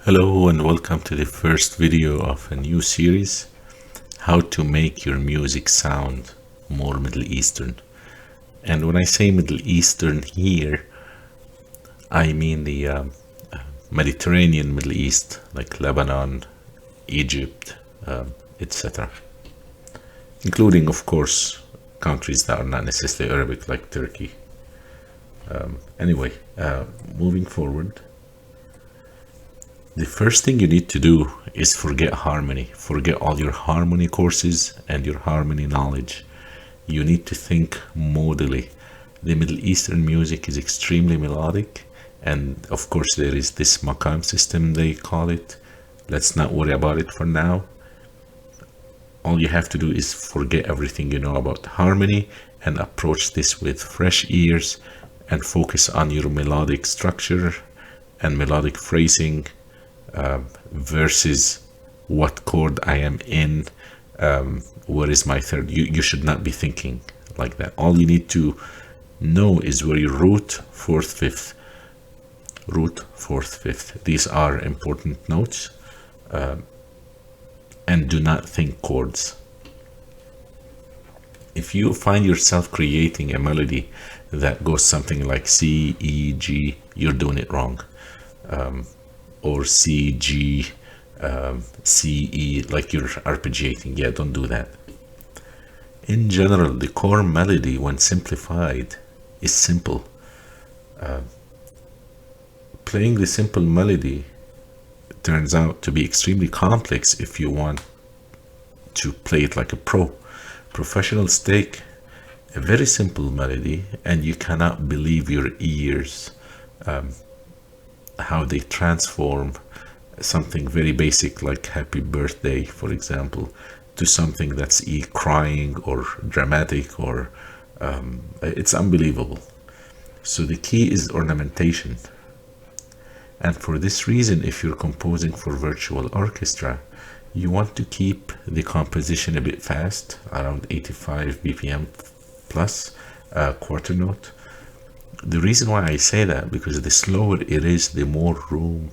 Hello and welcome to the first video of a new series, how to make your music sound more Middle Eastern. And when I say Middle Eastern here, I mean the Mediterranean Middle East, like Lebanon, Egypt, etc. Including, of course, countries that are not necessarily Arabic, like Turkey. Anyway, moving forward. The first thing you need to do is forget harmony. Forget all your harmony courses and your harmony knowledge. You need to think modally. The Middle Eastern music is extremely melodic, and of course there is this maqam system they call it. Let's not worry about it for now. All you have to do is forget everything you know about harmony and approach this with fresh ears and focus on your melodic structure and melodic phrasing. Versus what chord I am in, where is my third. You should not be thinking like that. All you need to know is where your root, fourth, fifth. Root, fourth, fifth. These are important notes, and do not think chords. If you find yourself creating a melody that goes something like C, E, G, you're doing it wrong. Or C, G, C, E, like you're arpeggiating. Yeah, don't do that. In general, the core melody, when simplified, is simple. Playing the simple melody turns out to be extremely complex if you want to play it like a pro. Professionals take a very simple melody and you cannot believe your ears. How they transform something very basic like happy birthday, for example, to something that's crying or dramatic, or it's unbelievable. So the key is ornamentation. And for this reason, if you're composing for virtual orchestra, you want to keep the composition a bit fast, around 85 BPM plus, quarter note. The reason why I say that, because the slower it is, the more room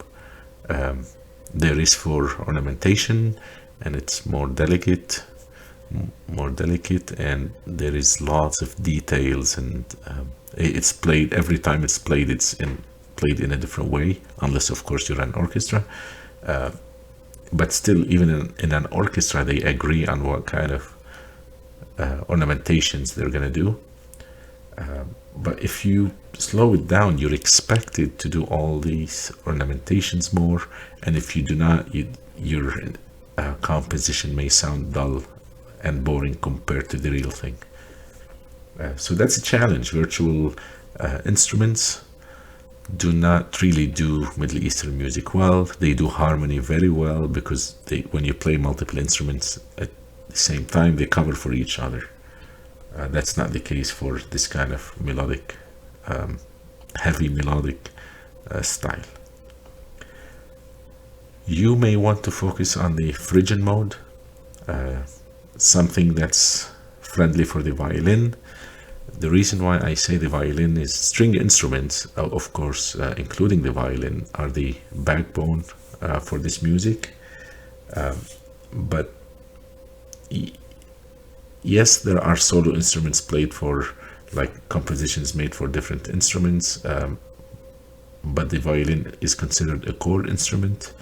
there is for ornamentation, and it's more delicate, and there is lots of details, and it's played every time it's played. Played in a different way, unless of course you're an orchestra. But still, even in an orchestra, they agree on what kind of ornamentations they're gonna do. But if you slow it down, you're expected to do all these ornamentations more, and if you do not, your composition may sound dull and boring compared to the real thing. So that's a challenge. Virtual instruments do not really do Middle Eastern music well. They do harmony very well because when you play multiple instruments at the same time, they cover for each other. That's not the case for this kind of melodic, heavy melodic style. You may want to focus on the Phrygian mode, something that's friendly for the violin. The reason why I say the violin is string instruments, of course, including the violin, are the backbone for this music. But yes, there are solo instruments played for, like compositions made for different instruments, but the violin is considered a core instrument,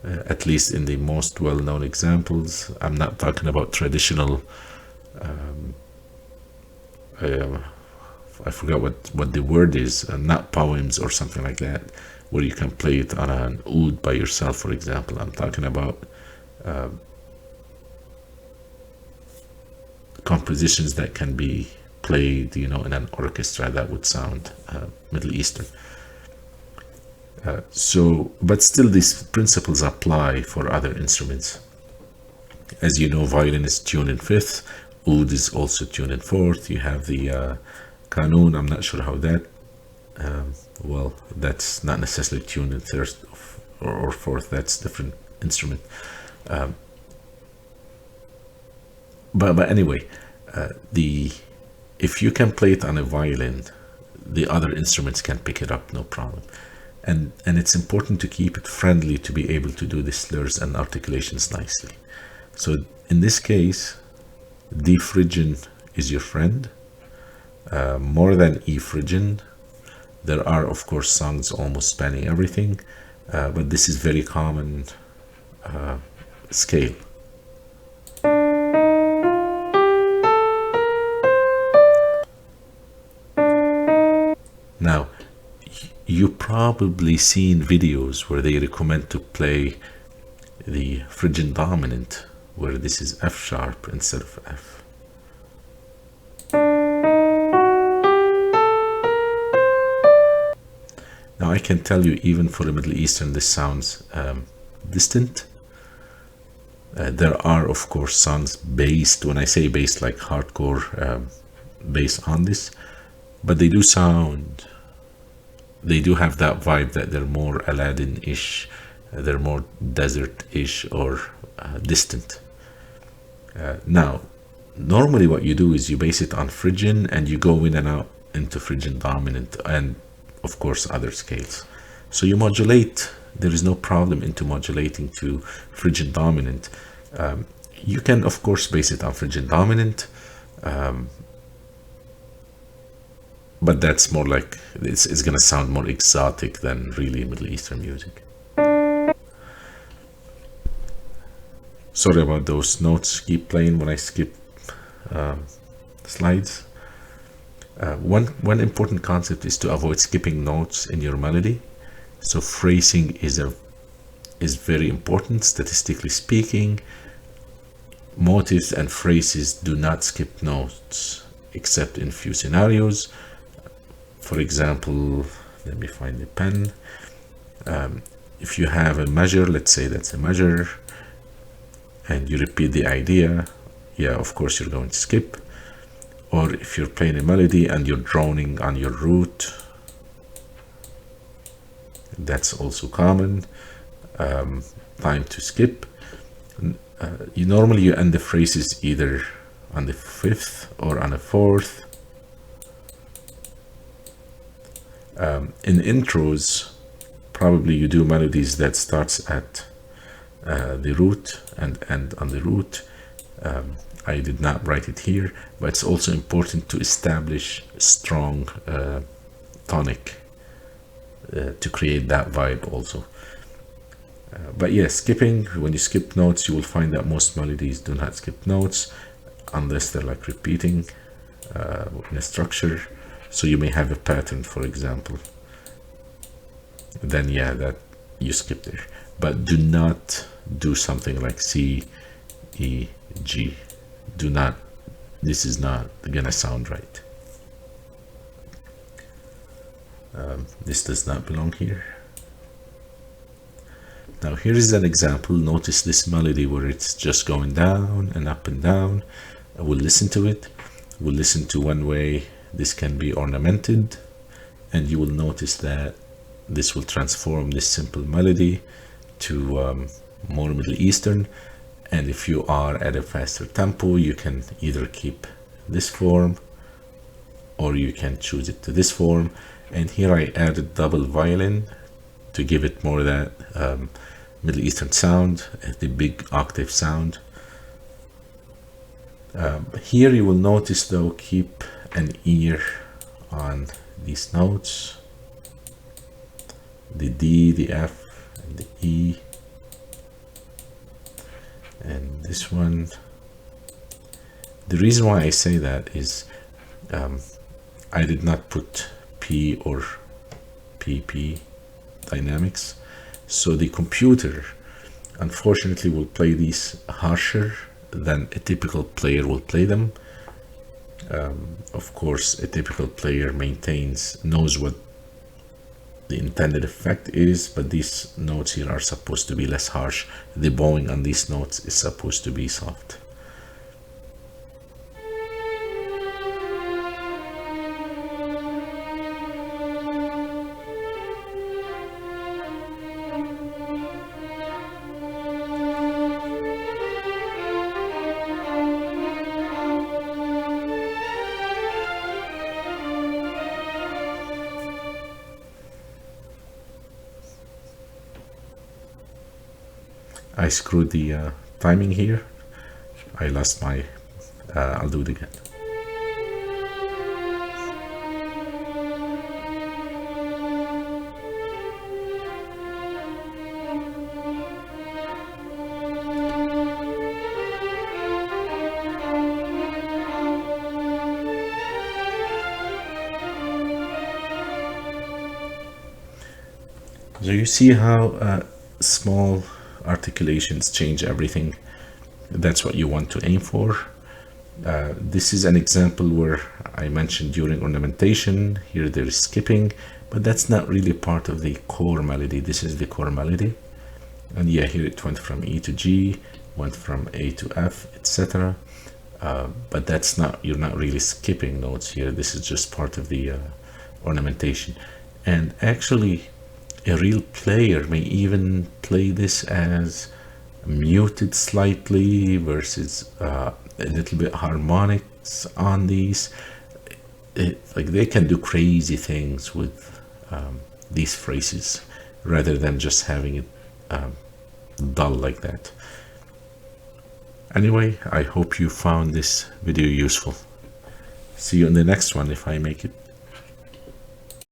at least in the most well-known examples. I'm not talking about traditional, I forgot what the word is, not poems or something like that, where you can play it on an oud by yourself, for example. I'm talking about compositions that can be played, in an orchestra that would sound Middle Eastern. But still, these principles apply for other instruments. As you know, violin is tuned in fifth, oud is also tuned in fourth. You have the qanun. I'm not sure how that. Well, that's not necessarily tuned in third or fourth. That's different instrument. But anyway, if you can play it on a violin, the other instruments can pick it up, no problem. and it's important to keep it friendly to be able to do the slurs and articulations nicely. So in this case, D phrygian is your friend, more than E phrygian. There are, of course, songs almost spanning everything, but this is very common scale. Now, you probably seen videos where they recommend to play the Phrygian dominant, where this is F sharp instead of F. Now I can tell you, even for the Middle Eastern, this sounds distant. There are, of course, songs based, when I say based, like hardcore, based on this, but they do have that vibe that they're more Aladdin-ish, they're more desert-ish or distant. Now, normally what you do is you base it on Phrygian and you go in and out into Phrygian dominant and, of course, other scales. So you modulate, there is no problem into modulating to Phrygian dominant. You can, of course, base it on Phrygian dominant, but that's more like, it's going to sound more exotic than really Middle Eastern music. Sorry about those notes, keep playing when I skip slides. One important concept is to avoid skipping notes in your melody. So phrasing is very important, statistically speaking. Motives and phrases do not skip notes except in few scenarios. For example, let me find the pen. If you have a measure, let's say that's a measure, and you repeat the idea, yeah, of course you're going to skip. Or if you're playing a melody and you're droning on your root, that's also common. Time to skip. Normally you end the phrases either on the fifth or on a fourth. In intros, probably you do melodies that starts at the root and end on the root. I did not write it here, but it's also important to establish strong tonic to create that vibe also. But yeah, skipping, when you skip notes, you will find that most melodies do not skip notes unless they're like repeating in a structure. So you may have a pattern, for example, then yeah, that you skip there. But do not do something like C, E, G. Do not, this is not gonna sound right. This does not belong here. Now here is an example. Notice this melody where it's just going down and up and down. We'll listen to it. We'll listen to one way this can be ornamented, and you will notice that this will transform this simple melody to more Middle Eastern. And if you are at a faster tempo, you can either keep this form or you can choose it to this form. And here I added double violin to give it more that Middle Eastern sound, the big octave sound. Here you will notice though, keep an ear on these notes, the D, the F, and the E, and this one. The reason why I say that is I did not put P or PP dynamics, so the computer unfortunately will play these harsher than a typical player will play them. Of course, a typical player knows what the intended effect is, but these notes here are supposed to be less harsh. The bowing on these notes is supposed to be soft. I screwed the timing here. I lost my, I'll do it again. So you see how small articulations change everything. That's what you want to aim for. This is an example where I mentioned during ornamentation, here there is skipping, but that's not really part of the core melody. This is the core melody. And yeah, here it went from E to G, went from A to F, etc. But that's not, you're not really skipping notes here. This is just part of the ornamentation. And actually, a real player may even play this as muted slightly versus a little bit harmonics on these. Like they can do crazy things with these phrases rather than just having it dull like that. Anyway, I hope you found this video useful. See you in the next one if I make it.